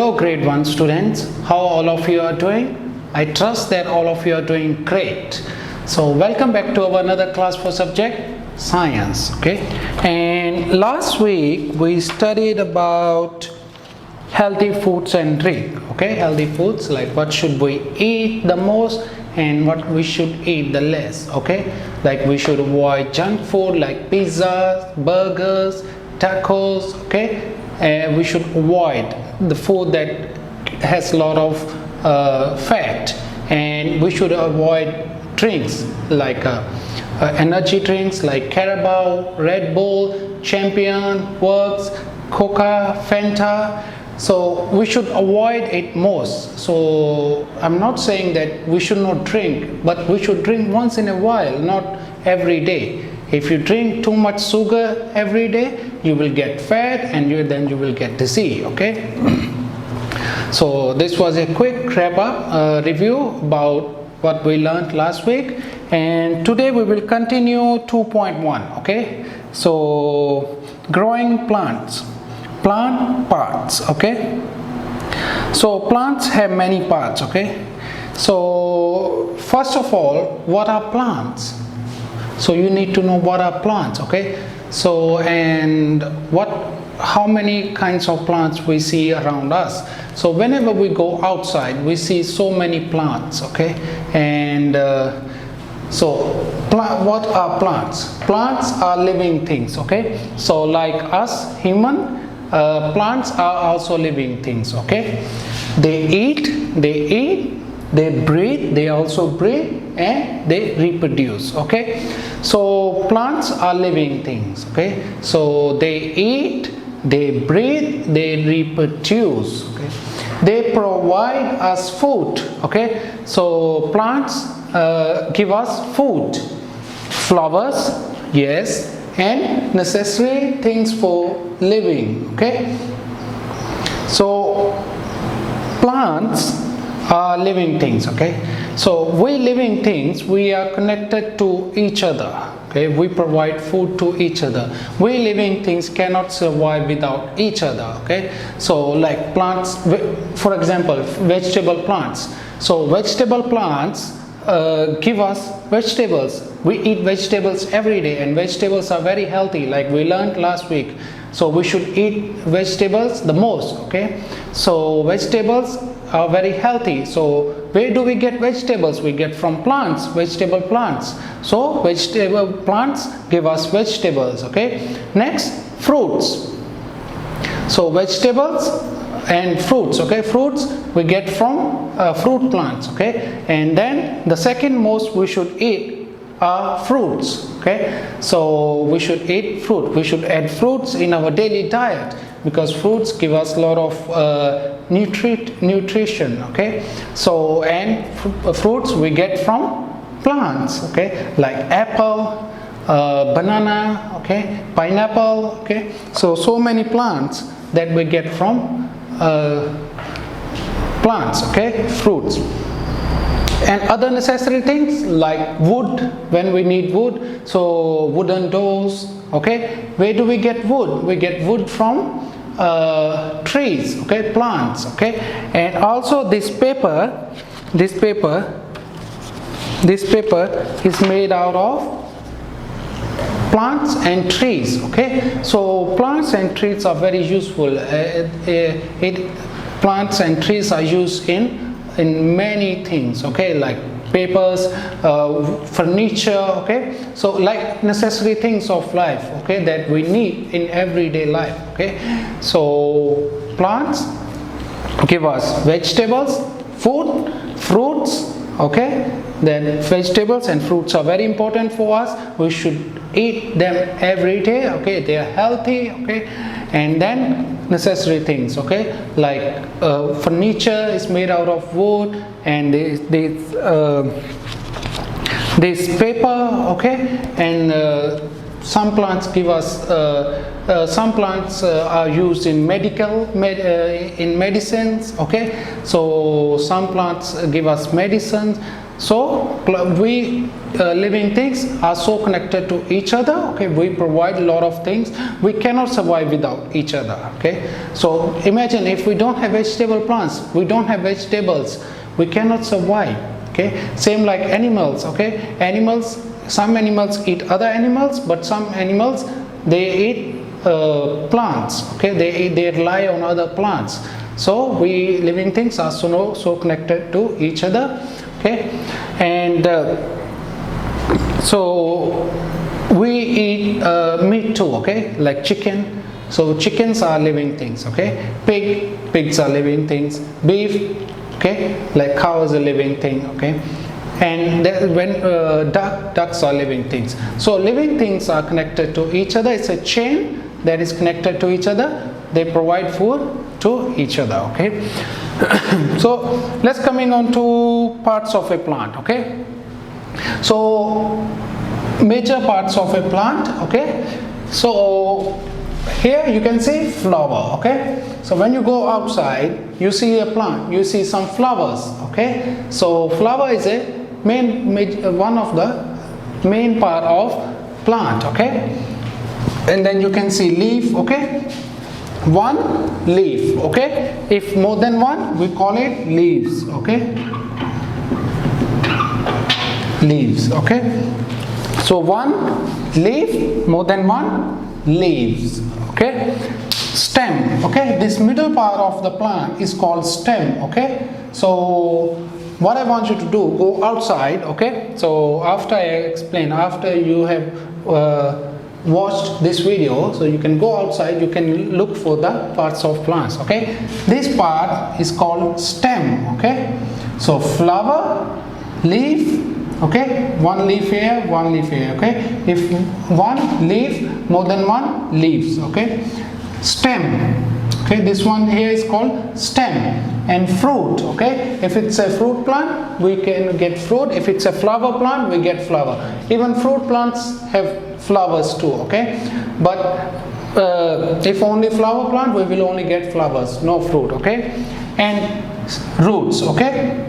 Hello grade 1 students, how all of you are doing? I trust that all of you are doing great. So welcome back to our another class for subject science. Okay, and last week we studied about healthy foods and drink. Okay, healthy foods, like what should we eat the most and what we should eat the less. Okay, like we should avoid junk food like pizzas, burgers, tacos. Okay, we should avoid the food that has a lot of fat, and we should avoid drinks like energy drinks like Carabao, Red Bull, Champion, Works, Coca, Fanta. So we should avoid it most. So I'm not saying that we should not drink, but we should drink once in a while, not every day. If you drink too much sugar every day, you will get fat and then you will get disease. Okay. So this was a quick wrap up review about what we learned last week, and today we will continue 2.1. Okay. So growing plants, plant parts. Okay. So plants have many parts. Okay. So first of all, what are plants? So you need to know what are plants. Okay. So and how many kinds of plants we see around us. So whenever we go outside, we see so many plants. Okay. And what are plants? Plants are living things. Okay. So like us human, plants are also living things. Okay. They eat, they breathe, they also breathe, and they reproduce. Okay. So plants are living things. Okay. So they eat, they breathe, they reproduce. Okay. They provide us food. Okay. So plants give us food, flowers, yes, and necessary things for living. Okay. So plants are living things. Okay. So we living things, we are connected to each other. Okay. We provide food to each other. We living things cannot survive without each other. Okay. So like plants, for example, vegetable plants. So vegetable plants give us vegetables. We eat vegetables every day, and vegetables are very healthy, like we learned last week. So we should eat vegetables the most. Okay. So vegetables are very healthy. So where do we get vegetables? We get from plants, vegetable plants. So vegetable plants give us vegetables. Okay. Next, fruits. So vegetables and fruits. Okay. Fruits we get from fruit plants. Okay. And then the second most we should eat are fruits. Okay. So we should eat fruit. We should add fruits in our daily diet, because fruits give us a lot of nutrition. Okay. So and fruits we get from plants. Okay. Like apple, banana, okay, pineapple. Okay. So many plants that we get from plants. Okay. Fruits. And other necessary things like wood, when we need wood, so wooden doors. Okay. Where do we get wood? We get wood from trees. Okay. Plants. Okay. And also this paper is made out of plants and trees. Okay. So plants and trees are very useful. Plants and trees are used in many things. Okay. Like papers, furniture. Okay. So like necessary things of life. Okay. That we need in everyday life. Okay. So plants give us vegetables, food, fruits. Okay. Then vegetables and fruits are very important for us. We should eat them every day. Okay. They are healthy. Okay. And then necessary things. Okay. Like furniture is made out of wood, and this paper. Okay. And some plants give us some plants are used in in medicines. Okay. So some plants give us medicines. So we living things are so connected to each other. Okay, we provide a lot of things. We cannot survive without each other. Okay, so imagine if we don't have vegetable plants, we don't have vegetables, we cannot survive. Okay, same like animals. Okay, animals, some animals eat other animals, but some animals they eat plants. Okay, they rely on other plants. So we living things are so connected to each other. Okay, and so we eat meat too. Okay, like chicken. So chickens are living things. Okay, pigs are living things. Beef, okay, like cow is a living thing. Okay, and when ducks are living things. So living things are connected to each other. It's a chain that is connected to each other. They provide food to each other. Okay, so let's coming on to parts of a plant. Okay, so major parts of a plant. Okay, so here you can see flower. Okay, so when you go outside, you see a plant, you see some flowers. Okay, so flower is a one of the main part of plant. Okay, and then you can see leaf. Okay, one leaf. Okay, if more than one, we call it leaves. Okay, leaves. Okay, so one leaf, more than one leaves. Okay, stem. Okay, this middle part of the plant is called stem. Okay, so what I want you to do, go outside. Okay, so after I explain, after you have watched this video, so you can go outside, you can look for the parts of plants. Okay, this part is called stem. Okay, so flower, leaf. Okay, one leaf here, one leaf here. Okay, if one leaf, more than one leaves. Okay, stem. Okay, this one here is called stem. And fruit. Okay, if it's a fruit plant, we can get fruit. If it's a flower plant, we get flower. Even fruit plants have flowers too. Okay, but if only flower plant, we will only get flowers, no fruit. Okay, and roots. Okay,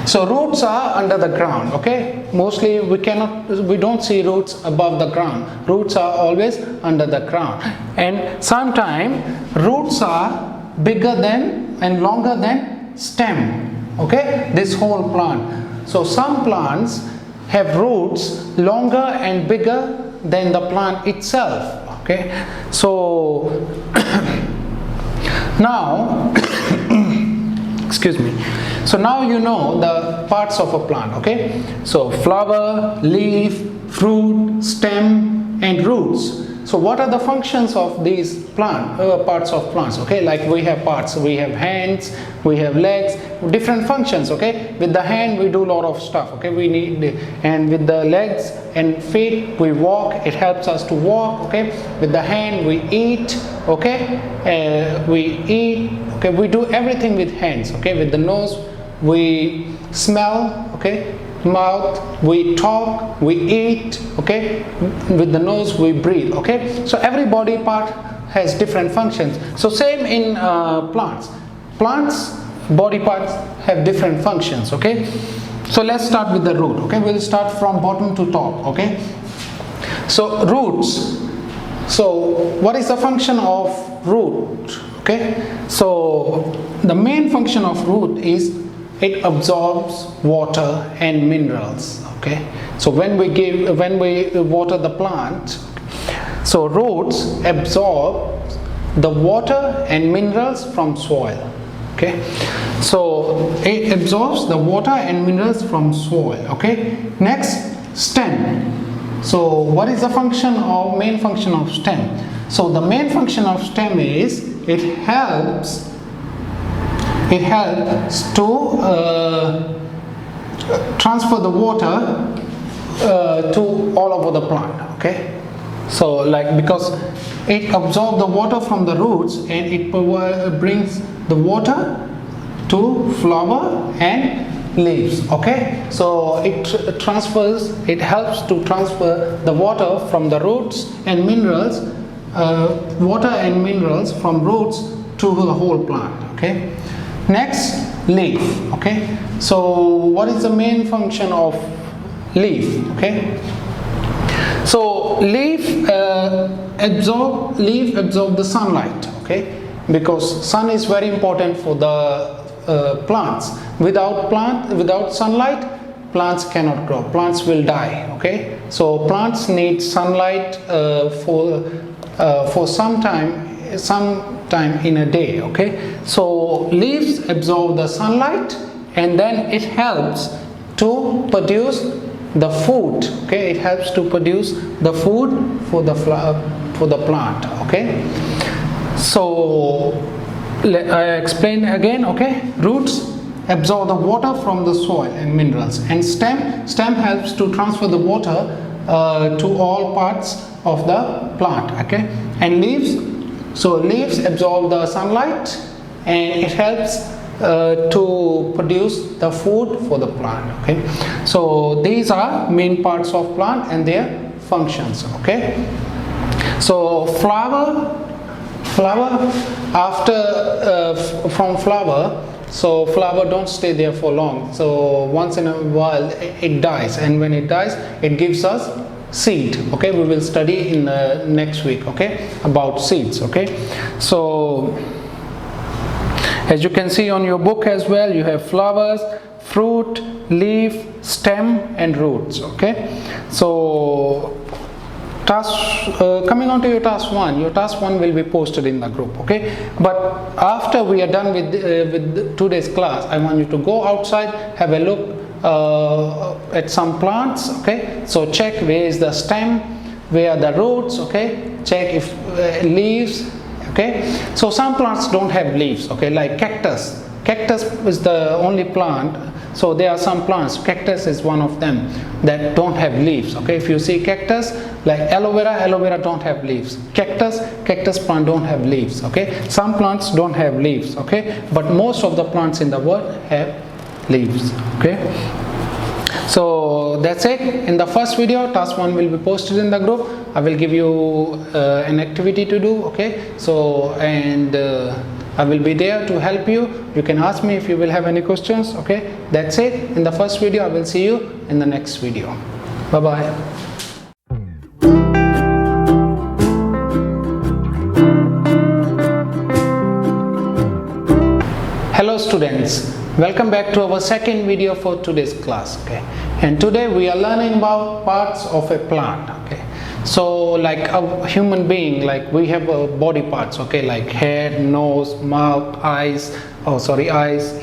so roots are under the ground. Okay, mostly we don't see roots above the ground. Roots are always under the ground, and sometimes roots are bigger than and longer than stem. Okay, this whole plant. So some plants have roots longer and bigger than the plant itself. Okay, so now excuse me, so now you know the parts of a plant. Okay, so flower, leaf, fruit, stem, and roots. So what are the functions of these parts of plants? Okay, like we have parts, we have hands, we have legs, different functions. Okay, with the hand we do a lot of stuff. Okay, we need, and with the legs and feet we walk, it helps us to walk. Okay, with the hand we eat. Okay, we eat. Okay, we do everything with hands. Okay, with the nose we smell. Okay, mouth we talk, we eat. Okay, with the nose we breathe. Okay, so every body part has different functions. So same in plants body parts have different functions. Okay, so let's start with the root. Okay, we'll start from bottom to top. Okay, so roots. So what is the function of root? Okay, so the main function of root is it absorbs water and minerals. Okay, so when we water the plant, so roots absorb the water and minerals from soil. Okay, so it absorbs the water and minerals from soil. Okay, next, stem. So what is the main function of stem? So the main function of stem is it helps to transfer the water to all over the plant. Okay, so like because it absorbs the water from the roots and it brings the water to flower and leaves. Okay, so it helps to transfer the water from the roots and minerals, water and minerals from roots to the whole plant. Okay, next, leaf. Okay, so what is the main function of leaf? Okay, so leaf absorb the sunlight. Okay, because sun is very important for the plants. Without sunlight, plants cannot grow, plants will die. Okay, so plants need sunlight for some time in a day. Okay, so leaves absorb the sunlight and then it helps to produce the food. Okay, it helps to produce the food for the plant. Okay, so I explain again. Okay, roots absorb the water from the soil and minerals, and stem helps to transfer the water to all parts of the plant. Okay, and leaves absorb the sunlight and it helps to produce the food for the plant. Okay, so these are main parts of plant and their functions. Okay, so flower after from flower, so flower don't stay there for long, so once in a while it dies, and when it dies it gives us seed. Okay, we will study in next week, okay, about seeds. Okay, so as you can see on your book as well, you have flowers, fruit, leaf, stem and roots. Okay, so coming on to your task 1, your task 1 will be posted in the group. Okay, but after we are done with today's class, I want you to go outside, have a look at some plants. Okay, so check where is the stem, where are the roots. Okay, check if leaves. Okay, so some plants don't have leaves. Okay, like cactus is the only plant. So there are some plants, cactus is one of them, that don't have leaves. Okay, if you see cactus, like aloe vera don't have leaves. Cactus plant don't have leaves. Okay, some plants don't have leaves. Okay, but most of the plants in the world have leaves. Okay, so that's it. In the first video, task 1 will be posted in the group. I will give you an activity to do. Okay, so and I will be there to help you. You can ask me if you will have any questions. Okay, that's it. In the first video, I will see you in the next video. Bye bye. Hello students, welcome back to our second video for today's class. Okay, and today we are learning about parts of a plant. Okay, so like a human being, like we have body parts. Okay, like head, nose, mouth, eyes,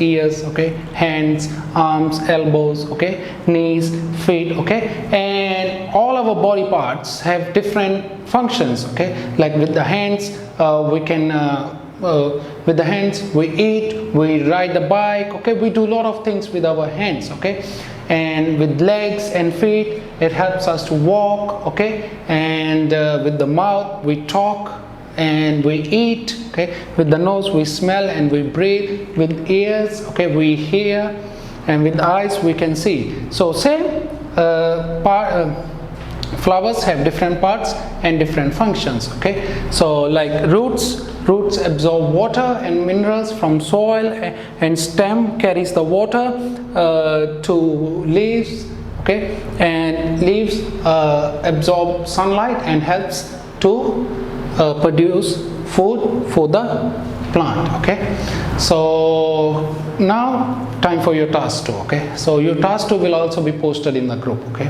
ears. Okay, hands, arms, elbows. Okay, knees, feet. Okay, and all our body parts have different functions. Okay, like with the hands we can with the hands we eat, we ride the bike. Okay, we do a lot of things with our hands. Okay, and with legs and feet it helps us to walk. Okay, and with the mouth we talk and we eat. Okay, with the nose we smell and we breathe. With ears, okay, we hear, and with eyes we can see. So same flowers have different parts and different functions. Okay, so like roots absorb water and minerals from soil, and stem carries the water to leaves. Okay, and leaves absorb sunlight and helps to produce food for the plant. Okay, so now time for your task 2. Okay, so your task 2 will also be posted in the group. Okay,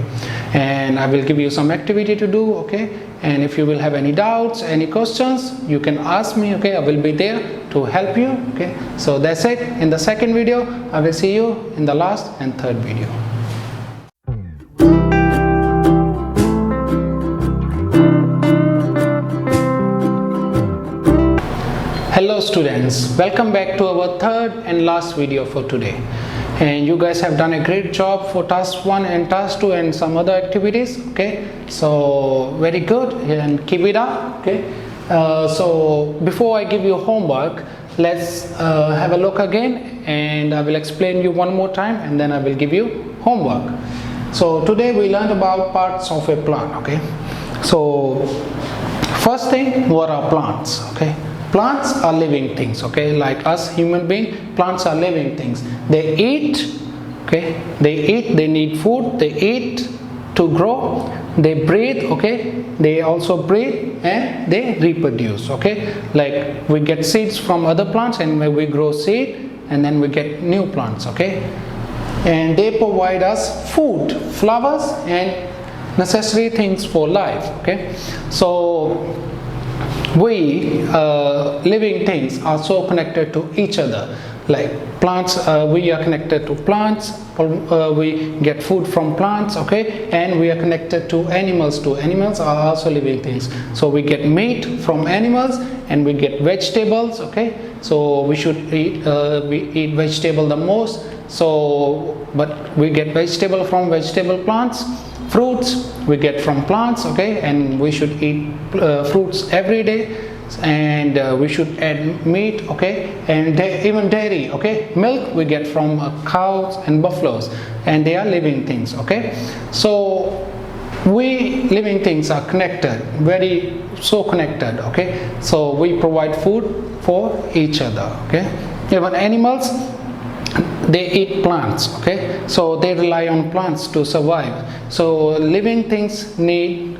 and I will give you some activity to do. Okay, and if you will have any doubts, any questions, you can ask me. Okay, I will be there to help you. Okay, so that's it. In the second video, I will see you in the last and third video. Hello students, welcome back to our third and last video for today. And you guys have done a great job for task 1 and task 2 and some other activities. Okay, so very good, and keep it up. Okay, so before I give you homework, let's have a look again, and I will explain you one more time, and then I will give you homework. So today we learned about parts of a plant. Okay, so first thing, what are plants? Okay, plants are living things, okay, like us human being. Plants are living things. They eat, okay, they need food, they eat to grow, they breathe, okay, they also breathe, and they reproduce, okay. Like we get seeds from other plants, and we grow seed, and then we get new plants, okay. And they provide us food, flowers, and necessary things for life, okay. So we living things are so connected to each other. Like plants, we are connected to plants, we get food from plants, okay, and we are connected to animals too. Animals are also living things. So we get meat from animals, and we get vegetables, okay. So we should eat, we eat vegetable the most. So, but we get vegetable from vegetable plants. Fruits we get from plants, okay, and we should eat fruits every day. And we should add meat, okay, and even dairy, okay. Milk we get from cows and buffaloes, and they are living things, okay. So we living things are connected, very so connected, okay. So we provide food for each other, okay. Even animals, they eat plants, okay, so they rely on plants to survive. So living things need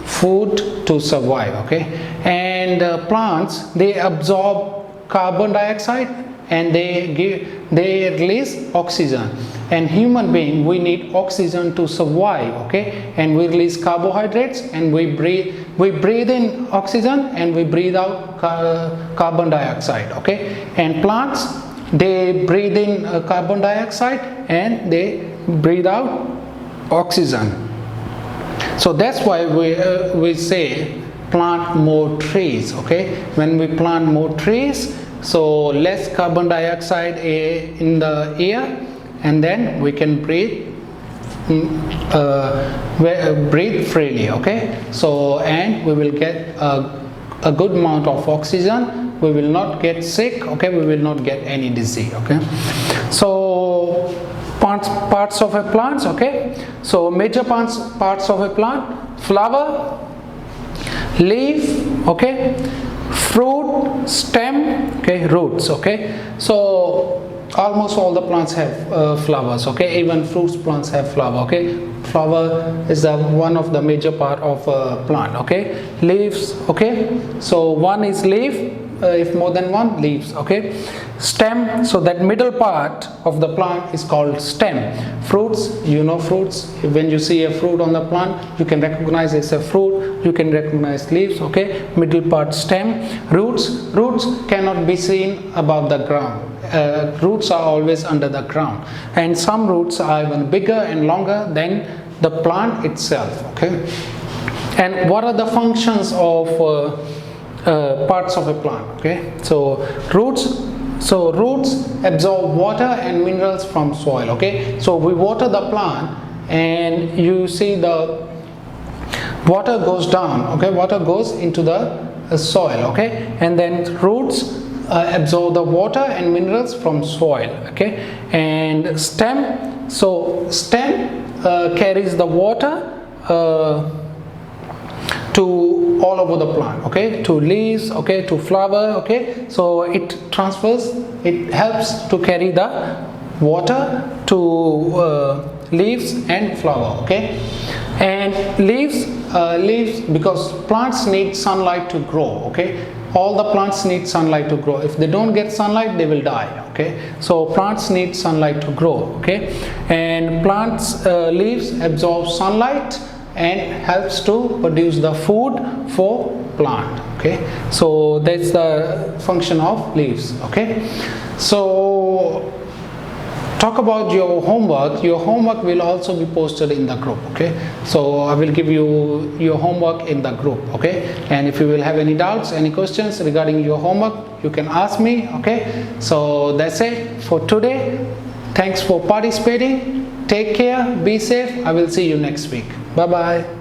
food to survive, okay. And plants, they absorb carbon dioxide, and they release oxygen. And human being, we need oxygen to survive, okay. And we release carbohydrates, and we breathe in oxygen, and we breathe out carbon dioxide, okay. And plants, they breathe in carbon dioxide, and they breathe out oxygen. So that's why we say plant more trees, okay. When we plant more trees, so less carbon dioxide in the air, and then we can breathe freely, okay. So, and we will get a good amount of oxygen. We will not get sick, okay. We will not get any disease, okay. So parts of a plant, okay. So major parts of a plant: flower, leaf, okay, fruit, stem, okay, roots, okay. So almost all the plants have flowers, okay. Even fruits plants have flower, okay. Flower is one of the major part of a plant, okay. Leaves, okay, so one is leaf, if more than one, leaves, okay. Stem, so that middle part of the plant is called stem. Fruits, you know fruits, when you see a fruit on the plant, you can recognize it's a fruit, you can recognize leaves, okay. Middle part, stem. Roots cannot be seen above the ground. Roots are always under the ground, and some roots are even bigger and longer than the plant itself, okay. And what are the functions of parts of a plant, okay. So roots absorb water and minerals from soil, okay. So we water the plant, and you see the water goes down, okay. Water goes into the soil, okay. And then roots absorb the water and minerals from soil, okay. And stem, so stem carries the water to all over the plant, okay, to leaves, okay, to flower, okay. So it transfers, it helps to carry the water to leaves and flower, okay. And leaves, because plants need sunlight to grow, okay. All the plants need sunlight to grow. If they don't get sunlight, they will die, okay. So plants need sunlight to grow, okay. And plants leaves absorb sunlight and helps to produce the food for plant, okay. So that's the function of leaves, okay. So talk about your homework. Your homework will also be posted in the group, okay. So I will give you your homework in the group, okay. And if you will have any doubts, any questions regarding your homework, you can ask me, okay. So that's it for today. Thanks for participating. Take care, be safe. I will see you next week. Bye bye.